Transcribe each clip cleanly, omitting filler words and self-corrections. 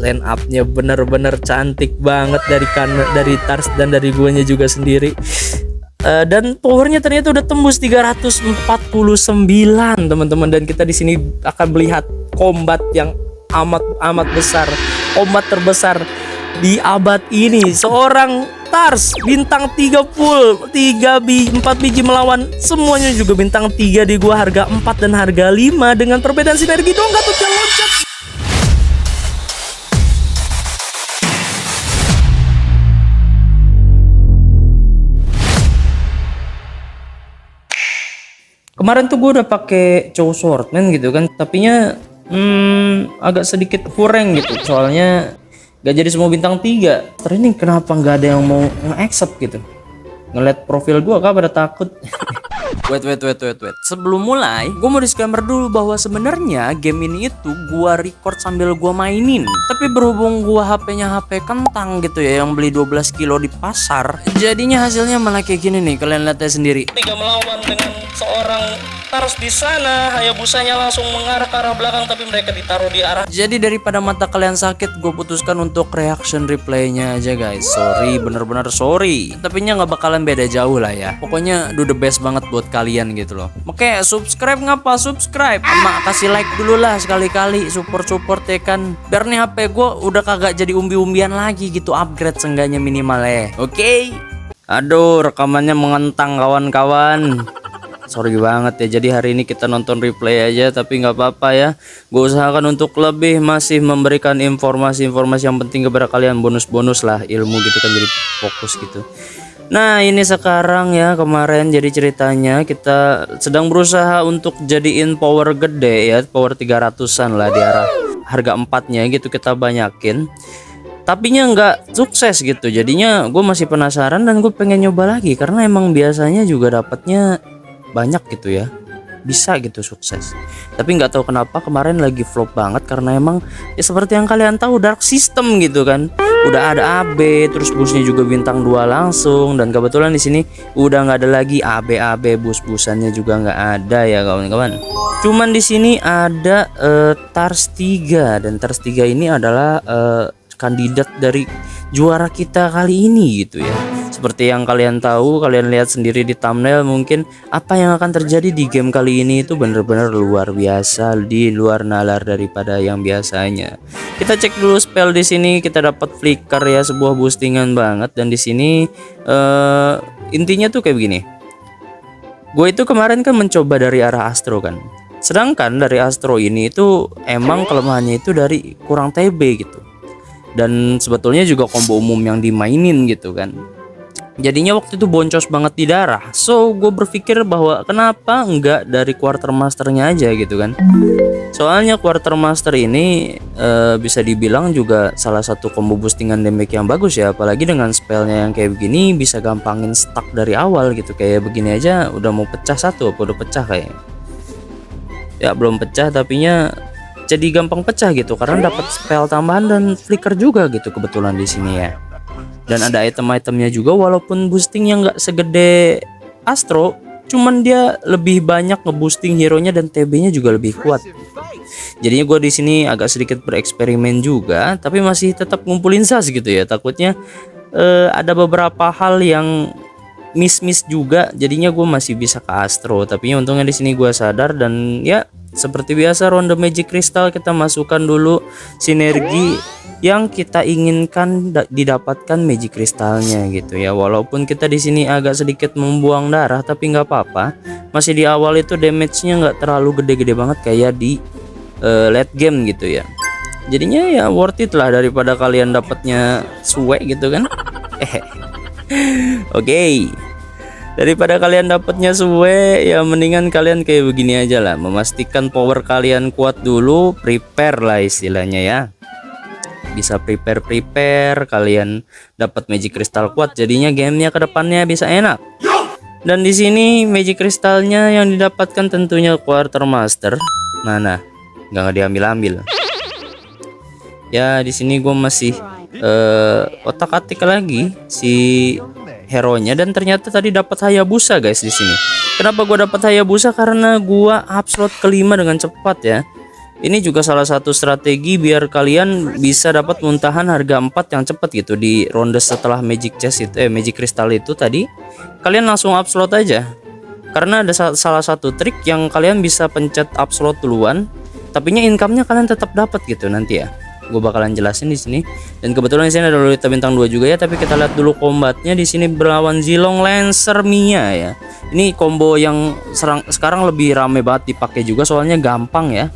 line up-nya bener-bener cantik banget dari Tars dan dari guanya juga sendiri. Dan powernya ternyata udah tembus 349 teman-teman, dan kita di sini akan melihat combat yang amat besar, combat terbesar di abad ini. Seorang Tars bintang 3 full 4 biji melawan semuanya juga bintang 3 di gua, harga 4 dan harga 5 dengan perbedaan sinergi dong, Gatotnya loncat. Kemarin tuh gue udah pakai Chow Swordman gitu kan, tapinya agak sedikit kurang gitu, soalnya gak jadi semua bintang 3. Terus ini kenapa nggak ada yang mau nge-accept gitu? Ngeliat profil gue kah pada takut? Wait. Sebelum mulai, gue mau disclaimer dulu bahwa sebenarnya game ini itu gue record sambil gue mainin. Tapi berhubung gue HP-nya HP kentang gitu ya, yang beli 12 kilo di pasar, jadinya hasilnya malah kayak gini nih, kalian lihat sendiri. 3 melawan dengan seorang Tars di sana, Hayabusanya langsung mengarah ke arah belakang, tapi mereka ditaruh di arah. Jadi daripada mata kalian sakit, gue putuskan untuk reaction replaynya aja guys. Sorry, bener-bener sorry. Tapi nya nggak bakalan beda jauh lah ya. Pokoknya do the best banget buat kalian gitu loh. Oke, subscribe ngapa? Subscribe, sama kasih like dulu lah sekali-kali, support ya kan. Biar nih HP gue udah kagak jadi umbi-umbian lagi gitu, upgrade seenggaknya minimal ya. Oke. Aduh, rekamannya mengentang kawan-kawan. Sorry banget ya, jadi hari ini kita nonton replay aja, tapi nggak apa-apa ya. Gue usahakan untuk lebih masih memberikan informasi-informasi yang penting kepada kalian, bonus-bonus lah, ilmu gitu kan, jadi fokus gitu. Nah ini sekarang ya, kemarin jadi ceritanya kita sedang berusaha untuk jadiin power gede ya, power 300-an lah di arah harga 4-nya gitu kita banyakin. Tapinya nggak sukses gitu, jadinya gue masih penasaran dan gue pengen nyoba lagi, karena emang biasanya juga dapatnya banyak gitu ya, bisa gitu sukses. Tapi nggak tahu kenapa kemarin lagi flop banget, karena emang ya seperti yang kalian tahu, dark system gitu kan. Udah ada AB, terus busnya juga bintang 2 langsung, dan kebetulan di sini udah nggak ada lagi AB bus-busannya juga nggak ada ya kawan-kawan. Cuman di sini ada Tars 3, dan Tars 3 ini adalah kandidat dari juara kita kali ini gitu ya. Seperti yang kalian tahu, kalian lihat sendiri di thumbnail, mungkin apa yang akan terjadi di game kali ini itu bener-bener luar biasa, di luar nalar daripada yang biasanya. Kita cek dulu spell di sini, kita dapat flicker ya, sebuah boostingan banget. Dan di sini intinya tuh kayak begini. Gue itu kemarin kan mencoba dari arah Astro kan. Sedangkan dari Astro ini itu emang kelemahannya itu dari kurang TB gitu. Dan sebetulnya juga combo umum yang dimainin gitu kan. Jadinya waktu itu boncos banget di darah. So gue berpikir bahwa kenapa enggak dari quartermasternya aja gitu kan. Soalnya quartermaster ini bisa dibilang juga salah satu combo boostingan damage yang bagus ya. Apalagi dengan spellnya yang kayak begini, bisa gampangin stuck dari awal gitu. Kayak begini aja udah mau pecah satu, apa udah pecah kayaknya. Ya belum pecah, tapinya jadi gampang pecah gitu, karena dapat spell tambahan dan flicker juga gitu kebetulan di sini ya. Dan ada item-itemnya juga, walaupun boostingnya nggak segede Astro, cuman dia lebih banyak ngeboosting hero-nya dan TB-nya juga lebih kuat. Jadinya gue di sini agak sedikit bereksperimen juga, tapi masih tetap ngumpulin sas gitu ya. Takutnya ada beberapa hal yang miss juga, jadinya gue masih bisa ke Astro. Tapi untungnya di sini gue sadar, dan ya seperti biasa ronde Magic Crystal kita masukkan dulu sinergi yang kita inginkan didapatkan Magic Crystalnya gitu ya. Walaupun kita di sini agak sedikit membuang darah, tapi nggak apa-apa. Masih di awal itu damage-nya nggak terlalu gede-gede banget kayak di late game gitu ya. Jadinya ya worth it lah daripada kalian dapatnya suwe gitu kan. Oke. Daripada kalian dapatnya suwe, ya mendingan kalian kayak begini aja lah, memastikan power kalian kuat dulu, prepare lah istilahnya ya. Bisa prepare kalian dapat Magic Crystal kuat, jadinya gamenya kedepannya bisa enak. Dan di sini Magic Crystalnya yang didapatkan tentunya Quartermaster. Mana? Nggak diambil-ambil. Ya di sini gue masih otak-atik lagi si hero-nya, dan ternyata tadi dapat Hayabusa guys di sini. Kenapa gue dapat Hayabusa? Karena gua up slot kelima dengan cepat ya. Ini juga salah satu strategi biar kalian bisa dapat muntahan harga 4 yang cepat gitu di ronde setelah Magic Chest itu, Magic Crystal itu tadi. Kalian langsung up slot aja. Karena ada salah satu trik yang kalian bisa pencet up slot duluan, tapinya income-nya kalian tetap dapat gitu nanti ya. Gue bakalan jelasin di sini. Dan kebetulan di sini ada Lolita bintang 2 juga ya, tapi kita lihat dulu combatnya di sini berlawan Zilong Lancer Mia ya. Ini combo yang sekarang lebih rame banget dipakai juga soalnya gampang ya.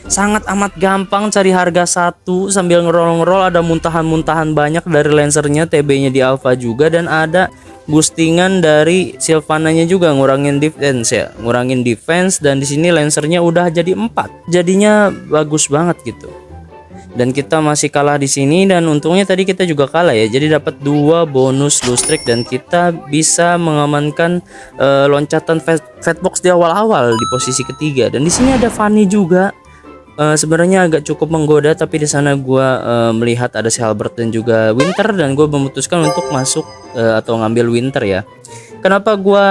Sangat amat gampang cari harga 1 sambil ngerol-ngerol, ada muntahan-muntahan banyak dari Lancernya, TB-nya di alpha juga, dan ada boostingan dari Sylvananya juga ngurangin defense ya, ngurangin defense, dan di sini Lancernya udah jadi 4. Jadinya bagus banget gitu. Dan kita masih kalah di sini, dan untungnya tadi kita juga kalah ya. Jadi dapat 2 bonus loose streak dan kita bisa mengamankan loncatan fatbox di awal-awal di posisi ketiga. Dan di sini ada Fanny juga. Sebenarnya agak cukup menggoda, tapi di sana gue melihat ada si Halbert dan juga Winter, dan gue memutuskan untuk masuk atau ngambil Winter ya. Kenapa gue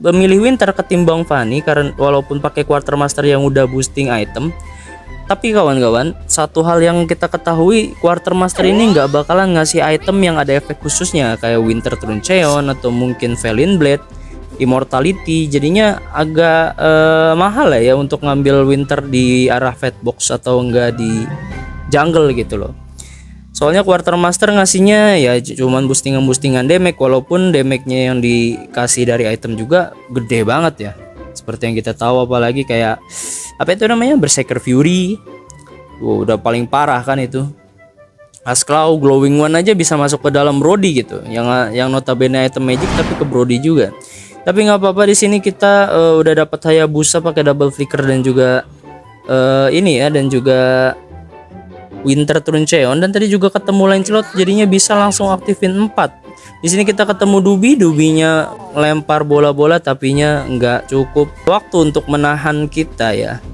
memilih Winter ketimbang Fanny? Karena walaupun pakai Quartermaster yang udah boosting item, tapi kawan-kawan, satu hal yang kita ketahui, Quartermaster ini nggak bakalan ngasih item yang ada efek khususnya kayak Winter Truncheon atau mungkin Felin Blade, Immortality. Jadinya agak mahal ya untuk ngambil Winter di arah fatbox atau enggak di jungle gitu loh. Soalnya Quartermaster ngasihnya ya cuman boostingan damage, walaupun damage-nya yang dikasih dari item juga gede banget ya. Seperti yang kita tahu, apalagi kayak apa itu namanya, Berserker Fury. Udah paling parah kan itu. Asclaw Glowing One aja bisa masuk ke dalam Brody gitu. Yang notabene item magic tapi ke Brody juga. Tapi nggak apa-apa, di sini kita udah dapat Hayabusa pakai double flicker dan juga ini ya, dan juga Winter Truncheon, dan tadi juga ketemu Lancelot, jadinya bisa langsung aktifin 4. Di sini kita ketemu Dubinya lempar bola-bola, tapinya nggak cukup waktu untuk menahan kita ya.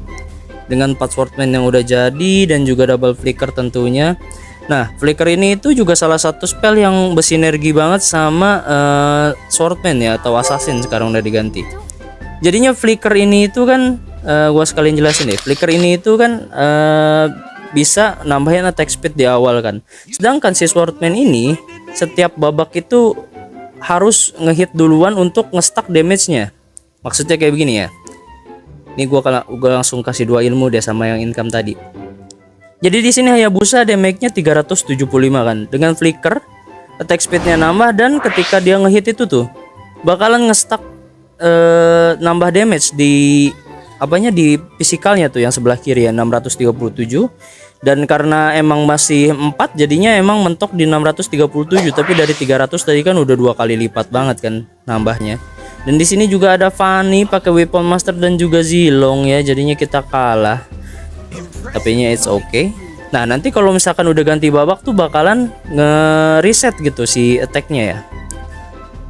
Dengan 4 Swordman yang udah jadi dan juga double flicker tentunya. Nah, flicker ini itu juga salah satu spell yang bersinergi banget sama Swordman ya, atau Assassin sekarang udah diganti. Jadinya flicker ini itu kan gua sekalian jelasin deh. Flicker ini itu kan bisa nambahin attack speed di awal kan. Sedangkan si Swordman ini setiap babak itu harus ngehit duluan untuk ngestak damage-nya. Maksudnya kayak begini ya. Ini gua langsung kasih 2 ilmu deh sama yang income tadi. Jadi di sini Hayabusa damage-nya 375 kan. Dengan flicker attack speed-nya nambah, dan ketika dia ngehit itu tuh bakalan ngestak nambah damage di apanya, di fisikalnya tuh yang sebelah kiri ya, 637. Dan karena emang masih 4 jadinya emang mentok di 637, tapi dari 300 tadi kan udah 2 kali lipat banget kan nambahnya. Dan di sini juga ada Fanny pakai Weapon Master dan juga Zilong ya, jadinya kita kalah. Tapinya it's okay. Nah, nanti kalau misalkan udah ganti babak tuh bakalan nge-reset gitu si attack-nya ya.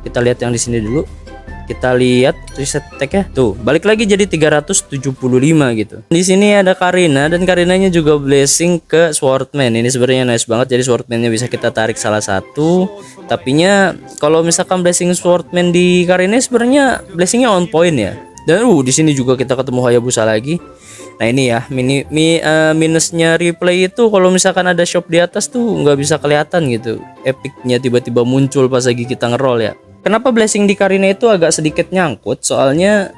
Kita lihat yang di sini dulu. Kita lihat reset attack-nya. Tuh, balik lagi jadi 375 gitu. Di sini ada Karina, dan Karinanya juga blessing ke Swordman. Ini sebenarnya nice banget. Jadi Swordman-nya bisa kita tarik salah satu. Tapinya kalau misalkan blessing Swordman di Karina sebenarnya blessingnya on point ya. Dan di sini juga kita ketemu Hayabusa lagi. Nah ini ya minusnya replay itu kalau misalkan ada shop di atas tuh nggak bisa kelihatan gitu epicnya tiba-tiba muncul pas lagi kita ngeroll ya. Kenapa blessing di Karina itu agak sedikit nyangkut, soalnya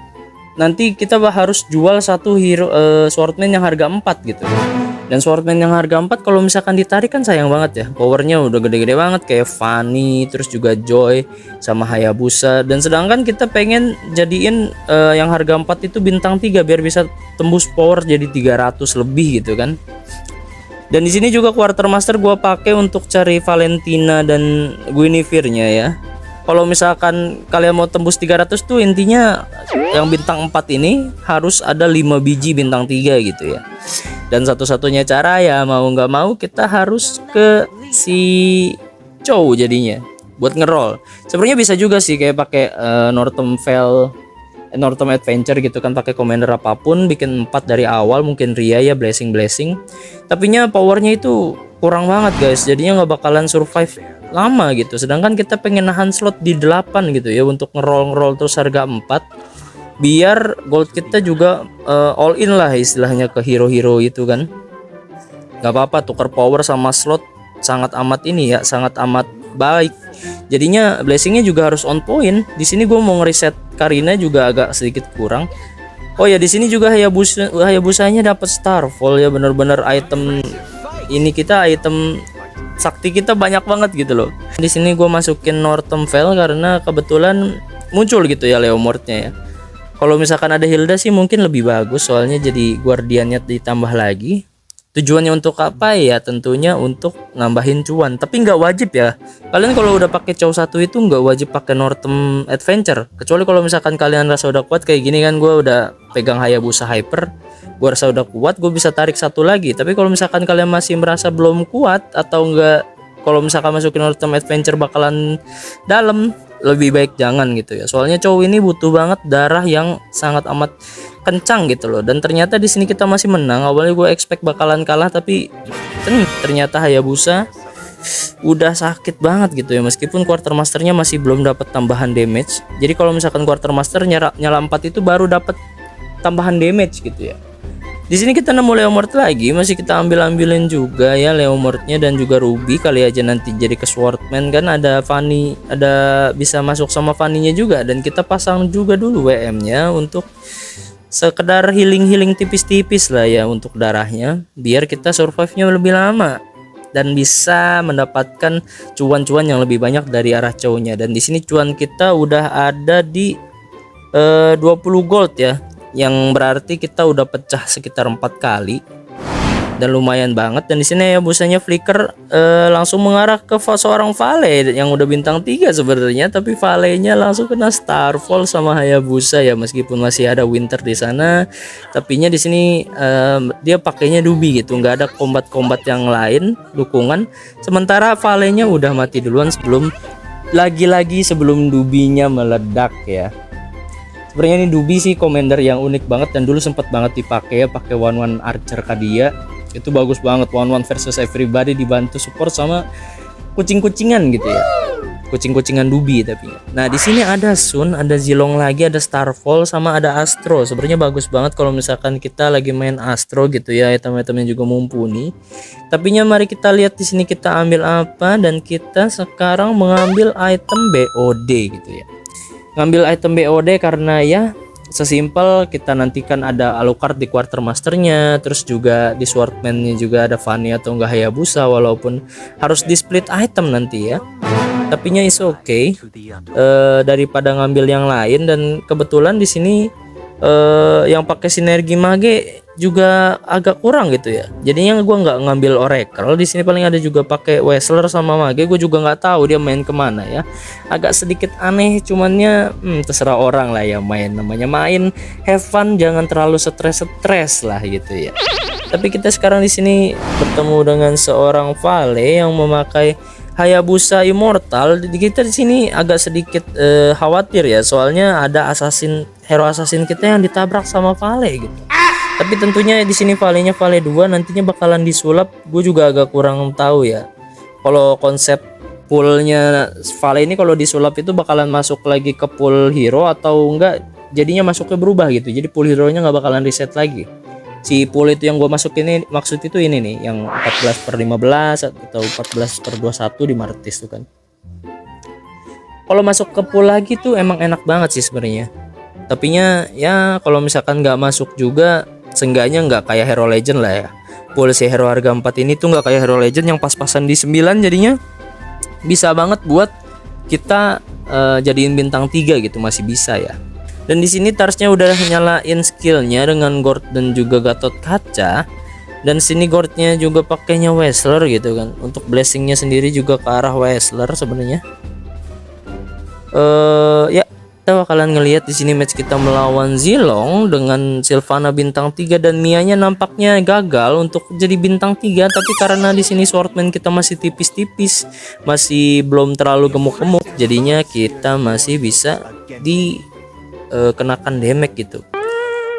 nanti kita harus jual satu hero Swordman yang harga 4 gitu. Dan Swordman yang harga 4 kalau misalkan ditarik kan sayang banget ya. Powernya udah gede-gede banget kayak Fanny, terus juga Joy sama Hayabusa. Dan sedangkan kita pengen jadiin yang harga 4 itu bintang 3 biar bisa tembus power jadi 300 lebih gitu kan. Dan di sini juga Quartermaster gua pakai untuk cari Valentina dan Guinevere-nya ya. Kalau misalkan kalian mau tembus 300 tuh intinya yang bintang 4 ini harus ada 5 biji bintang 3 gitu ya. Dan satu-satunya cara ya mau nggak mau kita harus ke si Chow jadinya buat ngeroll. Sebenarnya bisa juga sih kayak pakai Northern Adventure gitu kan, pakai commander apapun bikin 4 dari awal, mungkin Ria ya blessing. Tapinya powernya itu kurang banget guys, jadinya nggak bakalan survive lama gitu. Sedangkan kita pengen nahan slot di 8 gitu ya untuk ngeroll terus harga 4. biar gold kita juga all in lah istilahnya ke hero-hero itu kan. Gak apa-apa tukar power sama slot sangat amat ini ya, sangat amat baik. Jadinya blessingnya juga harus on point. Di sini gue mau ngereset Karina juga agak sedikit kurang. Oh ya, di sini juga Hayabusanya dapat Starfall ya, bener-bener item ini kita, item sakti kita banyak banget gitu loh. Di sini gue masukin Northern Vale karena kebetulan muncul gitu ya Leomordnya ya. Kalau misalkan ada Hilda sih mungkin lebih bagus, soalnya jadi guardiannya ditambah lagi. Tujuannya untuk apa ya? Tentunya untuk nambahin cuan, tapi nggak wajib ya. Kalian kalau udah pakai cow satu itu nggak wajib pakai Northern Adventure, kecuali kalau misalkan kalian rasa udah kuat kayak gini kan. Gue udah pegang Hayabusa Hyper, gue rasa udah kuat, gue bisa tarik satu lagi. Tapi kalau misalkan kalian masih merasa belum kuat atau enggak, kalau misalkan masukin Northern Adventure bakalan dalam, lebih baik jangan gitu ya. Soalnya cowok ini butuh banget darah yang sangat amat kencang gitu loh. Dan ternyata di sini kita masih menang. Awalnya gue expect bakalan kalah, tapi ternyata Hayabusa udah sakit banget gitu ya. Meskipun Quartermasternya masih belum dapat tambahan damage. Jadi kalau misalkan Quartermaster nyala 4 itu baru dapat tambahan damage gitu ya. Di sini kita nemu Leomord lagi, masih kita ambilin juga ya Leomordnya dan juga Ruby. Kali aja nanti jadi ke Swordman kan, ada Fanny, ada bisa masuk sama Fanny-nya juga. Dan kita pasang juga dulu WM-nya untuk sekedar healing tipis-tipis lah ya untuk darahnya, biar kita survive-nya lebih lama dan bisa mendapatkan cuan-cuan yang lebih banyak dari arah cownya. Dan di sini cuan kita udah ada di 20 gold ya, yang berarti kita udah pecah sekitar 4 kali dan lumayan banget. Dan di sini ya busanya flicker langsung mengarah ke seorang Vale yang udah bintang 3 sebenarnya, tapi Vale-nya langsung kena Starfall sama Hayabusa ya, meskipun masih ada Winter di sana. Tapinya di sini dia pakainya Dubi gitu, nggak ada combat yang lain dukungan. Sementara Vale-nya udah mati duluan sebelum Dubinya meledak ya. Sebenarnya ini Dubi sih commander yang unik banget, dan dulu sempat banget dipakai ya, pakai one archer Kadia. Itu bagus banget, one versus everybody, dibantu support sama kucing-kucingan gitu ya. Kucing-kucingan Dubi tapi. Nah, di sini ada Sun, ada Zilong lagi, ada Starfall sama ada Astro. Sebenarnya bagus banget kalau misalkan kita lagi main Astro gitu ya, item-itemnya juga mumpuni. Tapinya mari kita lihat di sini kita ambil apa, dan kita sekarang mengambil item BOD gitu ya. Ngambil item BOD karena ya sesimpel kita nantikan ada Alucard di Quartermasternya, terus juga di Swordman-nya juga ada Fanny atau enggak Hayabusa, walaupun harus di split item nanti ya. Tapinya is okay daripada ngambil yang lain. Dan kebetulan di sini yang pakai sinergi mage juga agak kurang gitu ya. Jadinya gue nggak ngambil Oracle. Di sini paling ada juga pakai Wesler sama mage. Gue juga nggak tahu dia main kemana ya. Agak sedikit aneh, cumannya terserah orang lah ya main. Namanya main, have fun, jangan terlalu stres lah gitu ya. Tapi kita sekarang di sini bertemu dengan seorang Vale yang memakai Hayabusa Immortal. Kita di sini agak sedikit khawatir ya, soalnya ada hero assassin kita yang ditabrak sama Vale gitu. Tapi tentunya di sini Vale-nya Vale 2 nantinya bakalan disulap. Gue juga agak kurang tahu ya. Kalau konsep poolnya Vale ini kalau disulap itu bakalan masuk lagi ke pool hero atau enggak, jadinya masuknya berubah gitu. Jadi pool hero-nya nggak bakalan reset lagi. Si pool itu yang gue masukin ini, maksud itu ini nih, yang 14/15 atau 14/21 di Martis tuh kan. Kalau masuk ke pool lagi tuh emang enak banget sih sebenarnya. Tapinya ya kalau misalkan nggak masuk juga, seenggaknya nggak kayak Hero Legend lah ya. Pool si hero harga 4 ini tuh nggak kayak Hero Legend yang pas-pasan di 9, jadinya bisa banget buat kita jadiin bintang 3 gitu, masih bisa ya. Dan di sini Tarsnya udah nyalain skillnya dengan Gord dan juga Gatot Kaca. Dan sini Gordnya juga pakainya Wesler gitu kan. Untuk blessingnya sendiri juga ke arah Wesler sebenarnya. Ya kita bakalan ngelihat di sini match kita melawan Zilong dengan Sylvana bintang 3 dan Mianya nampaknya gagal untuk jadi bintang 3. Tapi karena di sini Swordman kita masih tipis-tipis, masih belum terlalu gemuk-gemuk, jadinya kita masih bisa kenakan damage gitu.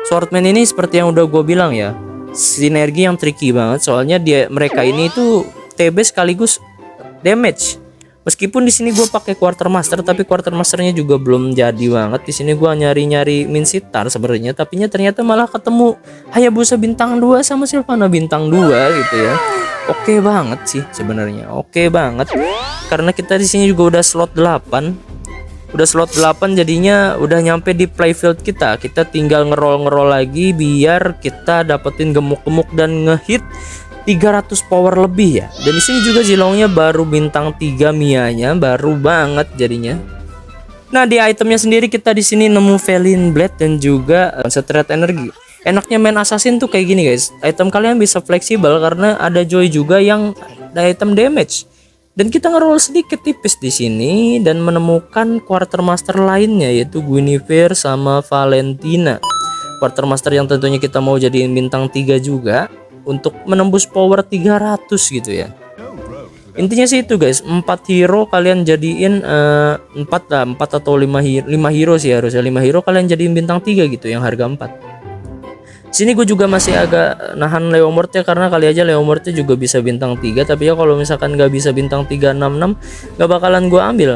Swordman ini seperti yang udah gue bilang ya, sinergi yang tricky banget, soalnya mereka ini tuh TB sekaligus damage. Meskipun di sini gue pakai quartermaster, tapi quartermasternya juga belum jadi banget. Di sini gue nyari-nyari Minsitar sebenarnya, tapi ternyata malah ketemu Hayabusa bintang 2 sama Sylvana bintang 2 gitu ya. Oke banget sih sebenarnya. Oke banget. Karena kita di sini juga udah slot 8. Udah slot 8 jadinya udah nyampe di playfield kita. Kita tinggal ngerol lagi biar kita dapetin gemuk-gemuk dan ngehit 300 power lebih ya. Dan di sini juga Zilongnya baru bintang 3, Mianya baru banget jadinya. Nah, di itemnya sendiri kita di sini nemu Felin Blade dan juga Straight Energy. Enaknya main assassin tuh kayak gini guys. Item kalian bisa fleksibel karena ada Joy juga yang ada item damage. Dan kita ngeroll sedikit tipis di sini dan menemukan quartermaster lainnya yaitu Guinevere sama Valentina. Quartermaster yang tentunya kita mau jadiin bintang 3 juga untuk menembus power 300 gitu ya. Intinya sih itu guys, 4 hero kalian jadiin 4 atau 5 hero sih harusnya. 5 hero kalian jadiin bintang 3 gitu yang harga 4. Sini gue juga masih agak nahan Leomord ya, karena kali aja Leomordnya juga bisa bintang 3, tapi ya kalau misalkan nggak bisa bintang 366 nggak bakalan gue ambil.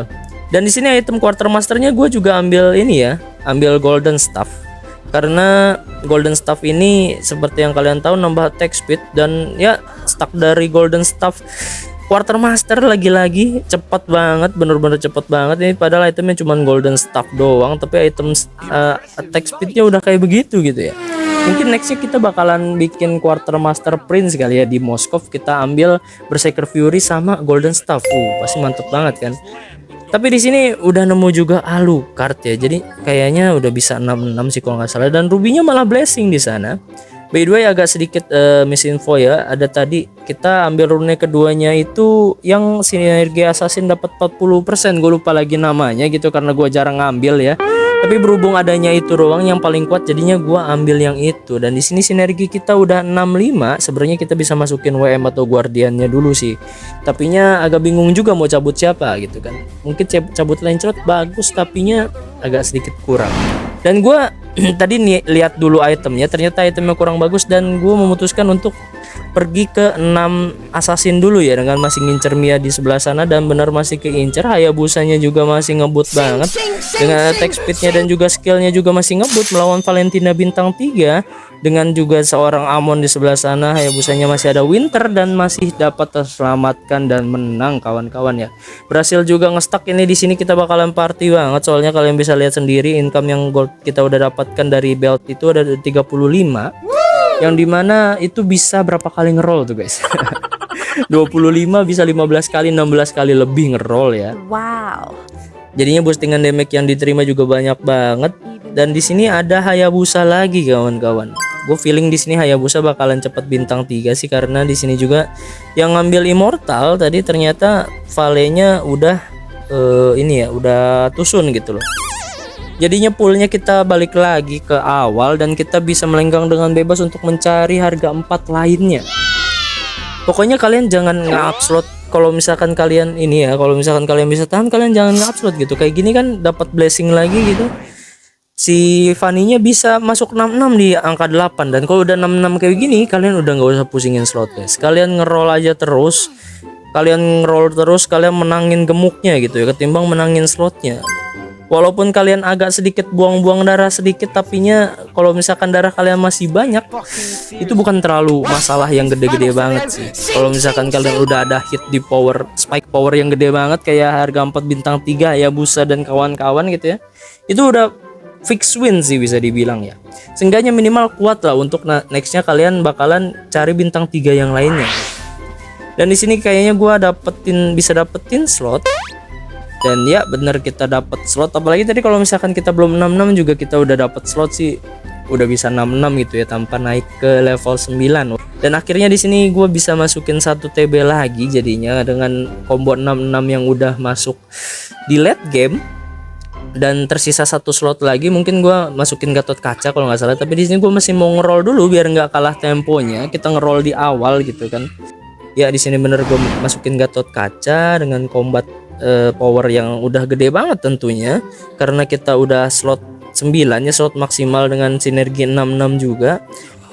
Dan di sini item quartermasternya gue juga ambil ini ya, ambil golden staff. Karena golden staff ini seperti yang kalian tahu nambah attack speed, dan ya stack dari golden staff quartermaster lagi-lagi cepat banget, bener-bener cepat banget ini. Padahal itemnya cuma golden staff doang, tapi item attack speednya udah kayak begitu gitu ya. Mungkin nextnya kita bakalan bikin quartermaster prince kali ya di Moskov. Kita ambil Berserker Fury sama golden staff, pasti mantep banget kan. Tapi di sini udah nemu juga Alucard ya. Jadi kayaknya udah bisa 66 sih kalau nggak salah, dan rubinya malah blessing di sana. By the way agak sedikit misinfo ya. Ada tadi kita ambil rune keduanya itu yang sinergi assassin dapat 40%. Gue lupa lagi namanya gitu karena gue jarang ngambil ya. Tapi berhubung adanya itu doang yang paling kuat, jadinya gue ambil yang itu. Dan di sini sinergi kita udah 65. Sebenarnya kita bisa masukin WM atau guardiannya dulu sih. Tapinya agak bingung juga mau cabut siapa gitu kan. Mungkin cabut Lancelot bagus, tapinya agak sedikit kurang. Dan gue tadi lihat dulu itemnya, ternyata itemnya kurang bagus, dan gue memutuskan untuk pergi ke 6 assassin dulu ya, dengan masih ngincer Mia di sebelah sana, dan benar masih keincer. Hayabusanya juga masih ngebut banget dengan attack speednya, dan juga skillnya juga masih ngebut melawan Valentina bintang 3, dengan juga seorang Amon di sebelah sana. Hayabusanya masih ada Winter dan masih dapat terselamatkan dan menang kawan-kawan ya. Berhasil juga ngestak ini. Di sini kita bakalan party banget, soalnya kalian bisa lihat sendiri income yang gold kita udah dapatkan dari belt itu ada 35, yang dimana itu bisa berapa kali ngeroll tuh guys. 25 bisa 15 kali, 16 kali lebih ngeroll ya. Wow. Jadinya boostingan damage yang diterima juga banyak banget. Dan di sini ada Hayabusa lagi kawan-kawan. Gue feeling di sini Hayabusa bakalan cepet bintang 3 sih, karena di sini juga yang ngambil immortal tadi ternyata Valenya udah ini ya, udah tusun gitu loh. Jadinya poolnya kita balik lagi ke awal, dan kita bisa melenggang dengan bebas untuk mencari harga 4 lainnya. Pokoknya kalian jangan nge-up slot. Kalau misalkan kalian ini ya, kalau misalkan kalian bisa tahan, kalian jangan nge-up slot gitu. Kayak gini kan dapat blessing lagi gitu. Si Fanny-nya bisa masuk 66 di angka 8, dan kalau udah 66 kayak gini, kalian udah nggak usah pusingin slot guys. Kalian ngeroll aja terus. Kalian ngeroll terus, kalian menangin gemuknya gitu ya, ketimbang menangin slotnya. Walaupun kalian agak sedikit buang-buang darah sedikit, tapinya kalau misalkan darah kalian masih banyak, itu bukan terlalu masalah yang gede-gede banget sih. Kalau misalkan kalian udah ada hit di power, spike power yang gede banget kayak harga 4 bintang 3 Hayabusa dan kawan-kawan gitu ya, itu udah fix win sih bisa dibilang ya. Seenggaknya minimal kuat lah untuk nextnya kalian bakalan cari bintang 3 yang lainnya. Dan di sini kayaknya gua bisa dapetin slot. Dan ya bener kita dapat slot, apalagi tadi kalau misalkan kita belum 66 juga kita udah dapat slot sih, udah bisa 66 gitu ya tanpa naik ke level 9. Dan akhirnya di sini gue bisa masukin 1 TB lagi jadinya, dengan combo 66 yang udah masuk di late game. Dan tersisa 1 slot lagi, mungkin gue masukin Gatot Kaca kalau nggak salah, tapi di sini gue masih mau ngeroll dulu biar nggak kalah temponya. Kita ngeroll di awal gitu kan. Ya di sini bener gue masukin Gatot Kaca dengan combat power yang udah gede banget tentunya, karena kita udah slot 9 ya, slot maksimal dengan sinergi 66 juga.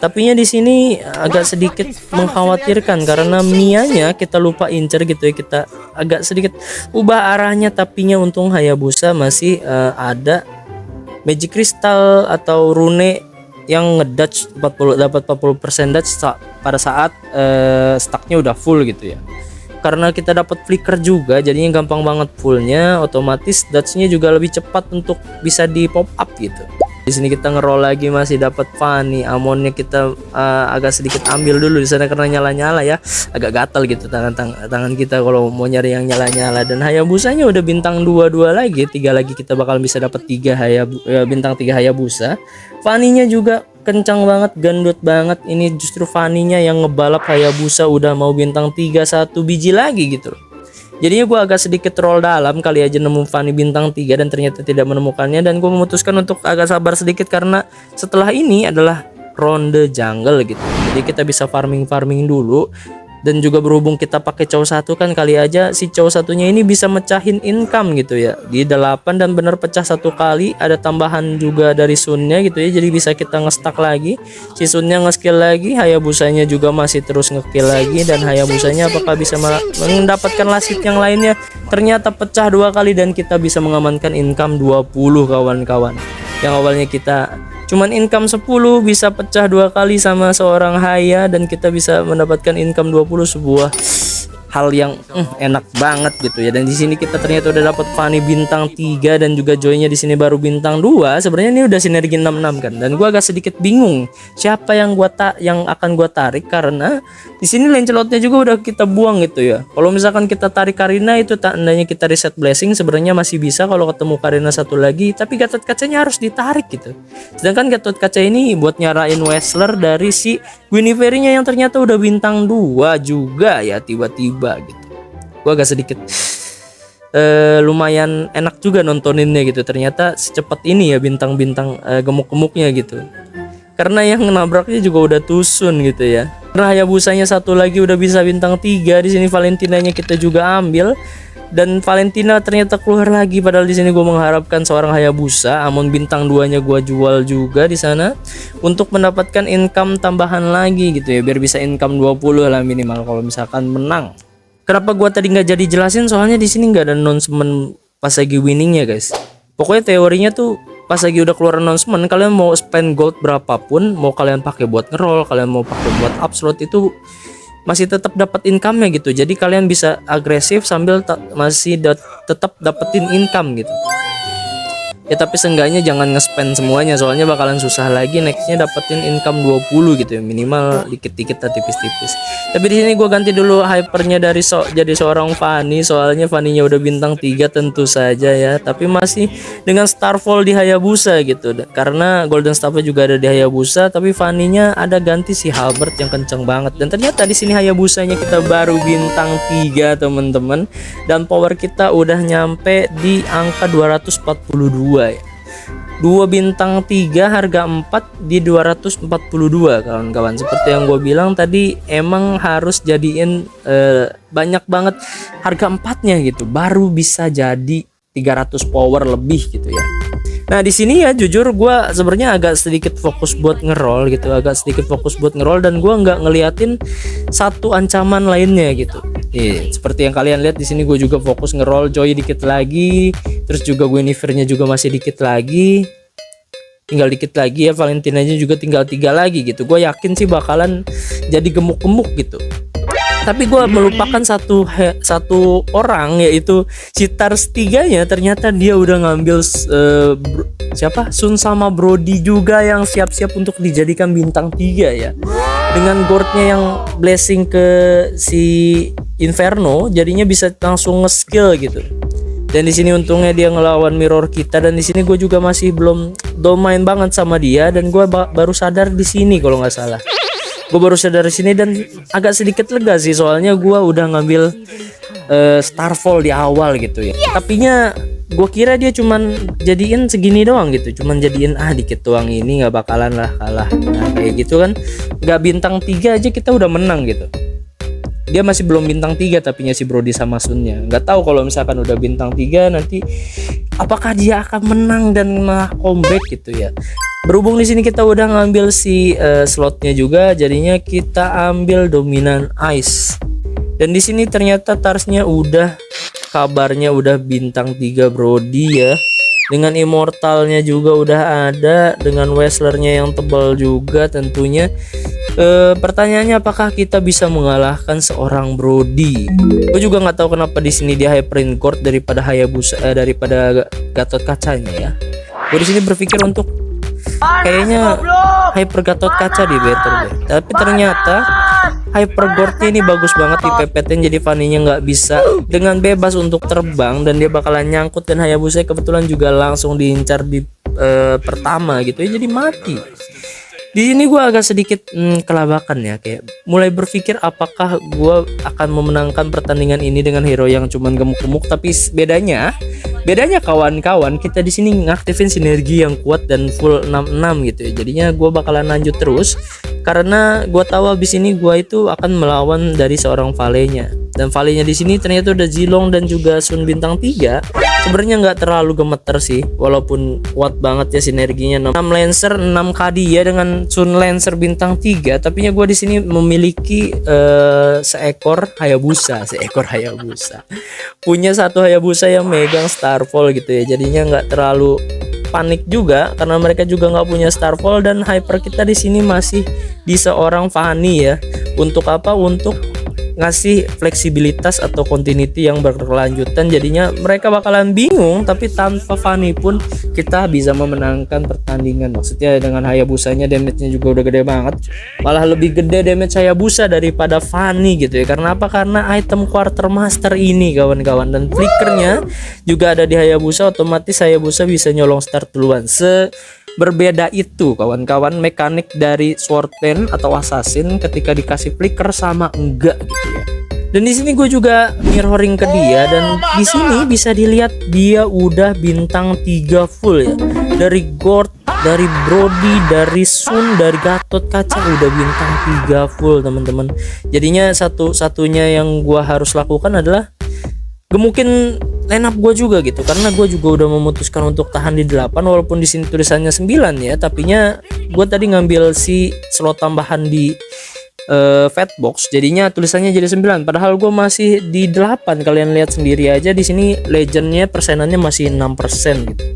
Tapinya di sini agak sedikit mengkhawatirkan karena Mianya kita lupa incer gitu ya, kita agak sedikit ubah arahnya. Tapinya untung Hayabusa masih ada magic crystal atau rune yang ngedodge 40, dapat 40% dodge pada saat stacknya udah full gitu ya. Karena kita dapat flicker juga, jadinya gampang banget fullnya, otomatis dodge-nya juga lebih cepat untuk bisa di pop up gitu. Di sini kita ngeroll lagi, masih dapat Fanny. Amonnya kita agak sedikit ambil dulu di sana karena nyala-nyala ya, agak gatal gitu tangan kita kalau mau nyari yang nyala-nyala. Dan Hayabusanya udah bintang 22 lagi, 3 lagi kita bakal bisa dapat 3 bintang 3 Hayabusa. Fanny-nya juga kencang banget, gendut banget. Ini justru Fanny-nya yang ngebalap Hayabusa udah mau bintang 3 1 biji lagi gitu loh. Jadinya gue agak sedikit roll dalam, kali aja nemu Fanny bintang 3 dan ternyata tidak menemukannya. Dan gue memutuskan untuk agak sabar sedikit karena setelah ini adalah ronde jungle gitu. Jadi kita bisa farming dulu. Dan juga berhubung kita pakai cow 1 kan, kali aja si cow satunya ini bisa mecahin income gitu ya. Di 8 dan bener pecah 1 kali, ada tambahan juga dari sunnya gitu ya. Jadi bisa kita nge-stack lagi. Si sunnya nge-skill lagi, Hayabusanya juga masih terus nge-kill lagi. Dan Hayabusanya apakah bisa mendapatkan lasit yang lainnya? Ternyata pecah 2 kali dan kita bisa mengamankan income 20 kawan-kawan. Yang awalnya kita cuman income 10 bisa pecah 2 kali sama seorang Haya dan kita bisa mendapatkan income 20, sebuah hal yang enak banget gitu ya. Dan di sini kita ternyata udah dapat Fanny bintang 3 dan juga Joy-nya di sini baru bintang 2. Sebenarnya ini udah sinergi 66 kan. Dan gua agak sedikit bingung siapa yang akan gua tarik karena di sini Lancelotnya juga udah kita buang gitu ya. Kalau misalkan kita tarik Karina itu tandanya kita reset blessing, sebenarnya masih bisa kalau ketemu Karina satu lagi, tapi Gatot Kacanya harus ditarik gitu. Sedangkan Gatot Kaca ini buat nyarain Wrestler dari si Guinevere-nya yang ternyata udah bintang 2 juga ya tiba-tiba gitu. Gua agak sedikit lumayan enak juga nontoninnya gitu. Ternyata secepat ini ya bintang-bintang gemuk-gemuknya gitu. Karena yang nabraknya juga udah tusun gitu ya. Karena Hayabusanya satu lagi udah bisa bintang 3. Di sini Valentinanya kita juga ambil. Dan Valentina ternyata keluar lagi, padahal di sini gue mengharapkan seorang Hayabusa. Amon bintang 2-nya gue jual juga di sana untuk mendapatkan income tambahan lagi gitu ya, biar bisa income 20 lah minimal kalau misalkan menang. Kenapa gue tadi nggak jadi jelasin? Soalnya di sini nggak ada announcement pas lagi winningnya guys. Pokoknya teorinya tuh pas lagi udah keluar announcement, kalian mau spend gold berapapun, mau kalian pakai buat ngeroll, kalian mau pakai buat upslot, itu masih tetap dapat income-nya gitu. Jadi kalian bisa agresif sambil masih tetap dapetin income gitu. Ya tapi seenggaknya jangan nge-spend semuanya, soalnya bakalan susah lagi nextnya dapetin income 20 gitu ya, minimal dikit-dikit lah, tipis-tipis. Tapi di sini gue ganti dulu hypernya dari jadi seorang Fanny, soalnya Fanny-nya udah bintang 3 tentu saja ya, tapi masih dengan Starfall di Hayabusa gitu. Karena Golden Staff-nya juga ada di Hayabusa, tapi Fanny-nya ada ganti si Halberd yang kenceng banget. Dan ternyata di sini Hayabusanya kita baru bintang 3 teman-teman, dan power kita udah nyampe di angka 242 ya. 2 bintang 3 harga 4 di 242 kawan-kawan. Seperti yang gue bilang tadi, emang harus jadiin banyak banget harga 4-nya gitu baru bisa jadi 300 power lebih gitu ya. Nah di sini ya jujur gue sebenarnya agak sedikit fokus buat ngeroll gitu, dan gue nggak ngeliatin satu ancaman lainnya gitu. Seperti yang kalian lihat di sini gue juga fokus ngeroll Joy dikit lagi, terus juga Guinevere-nya juga masih dikit lagi, tinggal dikit lagi ya, Valentinanya juga tinggal 3 lagi gitu. Gue yakin sih bakalan jadi gemuk-gemuk gitu. Tapi gue melupakan satu orang, yaitu si Tars 3-nya. Ternyata dia udah ngambil siapa? Sun sama Brody juga yang siap-siap untuk dijadikan bintang 3 ya. Dengan gourd-nya yang blessing ke si Inferno, jadinya bisa langsung nge-skill gitu. Dan di sini untungnya dia ngelawan mirror kita, dan di sini gue juga masih belum domain banget sama dia, dan gue baru sadar di sini kalau nggak salah. Gue baru sadar di sini dan agak sedikit lega sih, soalnya gue udah ngambil Starfall di awal gitu ya. Tapinya gue kira dia cuman jadiin segini doang gitu, cuman jadiin dikit doang, ini nggak bakalan lah kalah. Nah kayak gitu kan, nggak bintang 3 aja kita udah menang gitu. Dia masih belum bintang 3 tapinya si Brody sama Sunnya. Nggak tahu kalau misalkan udah bintang 3 nanti apakah dia akan menang dan malah comeback gitu ya. Berhubung di sini kita udah ngambil si slotnya juga, jadinya kita ambil dominan ice. Dan di sini ternyata tarsnya udah, kabarnya udah bintang 3 Brody ya. Dengan immortalnya juga udah ada, dengan Wrestlernya yang tebal juga tentunya. Pertanyaannya, apakah kita bisa mengalahkan seorang Brody? Gue juga nggak tahu kenapa di sini dia Hyperine Court daripada Hayabusa, daripada Gatot Kacanya ya. Gue di sini berpikir untuk kayaknya Hyper Gatot Kaca di better deh. Tapi ternyata Hyper Gordnya ini bagus banget di PPT, jadi Fanny-nya nggak bisa dengan bebas untuk terbang dan dia bakalan nyangkut, dan Hayabusa kebetulan juga langsung diincar di pertama gitu ya, jadi mati. Di sini gue agak sedikit kelabakan ya, kayak mulai berpikir apakah gue akan memenangkan pertandingan ini dengan hero yang cuman gemuk-gemuk. Tapi bedanya kawan-kawan, kita di sini ngaktifin sinergi yang kuat dan full 66 gitu ya. Jadinya gue bakalan lanjut terus karena gue tahu abis ini gue itu akan melawan dari seorang Vale-nya. Dan Vale-nya di sini ternyata udah Zilong dan juga Sun bintang 3. Sebenarnya nggak terlalu gemeter sih, walaupun kuat banget ya sinerginya. 6 Lancer 6 KD ya dengan Sun Lancer bintang 3. Tapi gue di sini memiliki seekor Hayabusa. Punya satu Hayabusa yang megang Starfall gitu ya. Jadinya nggak terlalu panik juga karena mereka juga nggak punya Starfall, dan hyper kita di sini masih di seorang Fanny ya. Untuk apa? Untuk ngasih fleksibilitas atau continuity yang berkelanjutan. Jadinya mereka bakalan bingung, tapi tanpa Fanny pun kita bisa memenangkan pertandingan. Maksudnya dengan Hayabusanya damage-nya juga udah gede banget, malah lebih gede damage Hayabusa daripada Fanny gitu ya. Karena apa? Karena item Quartermaster ini kawan-kawan, dan flickernya juga ada di Hayabusa, otomatis Hayabusa bisa nyolong start duluan. Berbeda itu kawan-kawan mekanik dari Swordman atau Assassin ketika dikasih flicker sama enggak gitu ya. Dan di sini gue juga mirroring ke dia, dan di sini bisa dilihat dia udah bintang 3 full ya. Dari Gord, dari Brody, dari Sun, dari Gatot Kaca udah bintang 3 full teman-teman. Jadinya satu-satunya yang gue harus lakukan adalah gemukin line up gue juga gitu, karena gue juga udah memutuskan untuk tahan di 8 walaupun di sini tulisannya 9 ya. Tapinya gue tadi ngambil si slot tambahan di Fatbox, jadinya tulisannya jadi 9 padahal gue masih di 8. Kalian lihat sendiri aja di sini legendnya persenannya masih 6% gitu.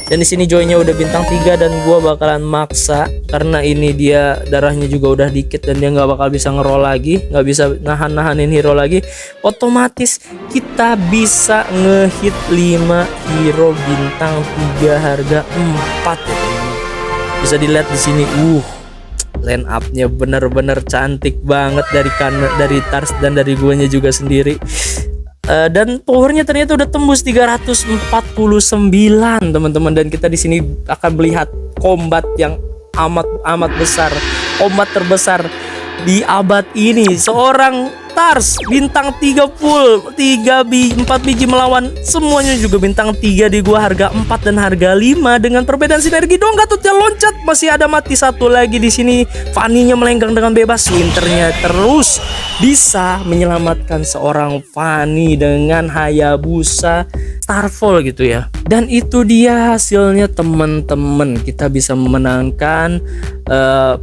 Dan di sini joynya udah bintang 3, dan gue bakalan maksa karena ini dia darahnya juga udah dikit dan dia nggak bakal bisa ngeroll lagi, nggak bisa nahan-nahanin hero lagi. Otomatis kita bisa ngehit 5 hero bintang 3 harga 4 ya teman-teman. Bisa dilihat di sini, line up-nya bener-bener cantik banget dari Tars dan dari guanya juga sendiri. Dan powernya ternyata udah tembus 349 teman-teman, dan kita di sini akan melihat combat yang amat besar, combat terbesar di abad ini. Seorang Tars bintang 3 full, 4 biji melawan semuanya juga bintang 3 di gua harga 4 dan harga 5 dengan perbedaan sinergi dong. Gatotnya loncat, masih ada mati satu lagi di sini. Fanny-nya melenggang dengan bebas, Winternya terus bisa menyelamatkan seorang Fanny dengan Hayabusa Starfall gitu ya. Dan itu dia hasilnya teman-teman, kita bisa memenangkan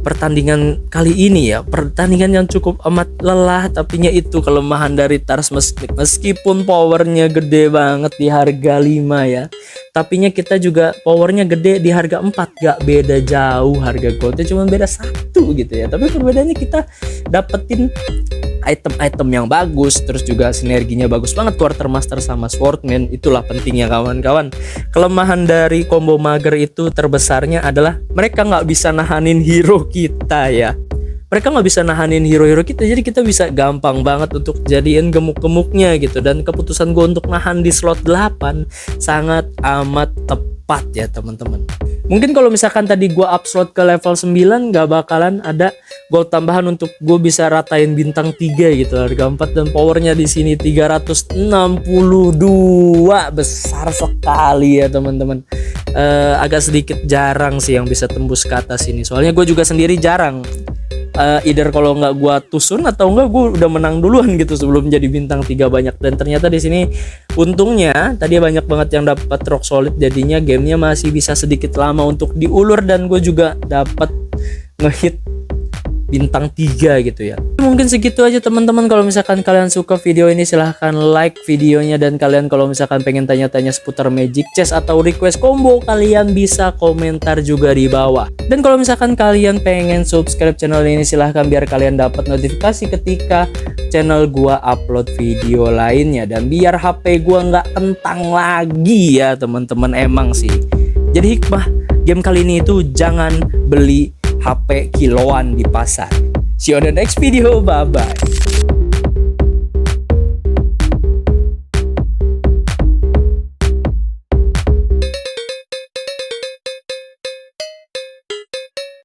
pertandingan kali ini ya. Pertandingan yang cukup amat lelah, tapi itu kelemahan dari Tars. Meskipun powernya gede banget di harga 5 ya, tapinya kita juga powernya gede di harga 4, gak beda jauh harga goldnya, cuma beda 1 gitu ya. Tapi perbedaannya kita dapetin item-item yang bagus, terus juga sinerginya bagus banget Quartermaster sama Swordman. Itulah pentingnya kawan-kawan. Kelemahan dari combo mager itu terbesarnya adalah mereka nggak bisa nahanin hero kita ya. Mereka nggak bisa nahanin hero-hero kita, jadi kita bisa gampang banget untuk jadiin gemuk-gemuknya gitu. Dan keputusan gue untuk nahan di slot 8 sangat amat tepat ya teman-teman. Mungkin kalau misalkan tadi gue up slot ke level 9 nggak bakalan ada gold tambahan untuk gue bisa ratain bintang 3 gitu harga 4, dan powernya di sini 362, besar sekali ya teman-teman. Agak sedikit jarang sih yang bisa tembus ke atas ini, soalnya gue juga sendiri jarang either kalau nggak gua tusun atau enggak gua udah menang duluan gitu sebelum jadi bintang 3 banyak. Dan ternyata di sini untungnya tadi banyak banget yang dapat rock solid, jadinya gamenya masih bisa sedikit lama untuk diulur dan gue juga dapat ngehit bintang 3 gitu ya. Mungkin segitu aja teman-teman. Kalau misalkan kalian suka video ini silahkan like videonya, dan kalian kalau misalkan pengen tanya-tanya seputar Magic Chess atau request combo, kalian bisa komentar juga di bawah. Dan kalau misalkan kalian pengen subscribe channel ini, silahkan biar kalian dapat notifikasi ketika channel gua upload video lainnya, dan biar HP gua nggak kentang lagi ya teman-teman. Emang sih jadi hikmah game kali ini itu jangan beli HP kiloan di pasar. See you on the next video, bye bye.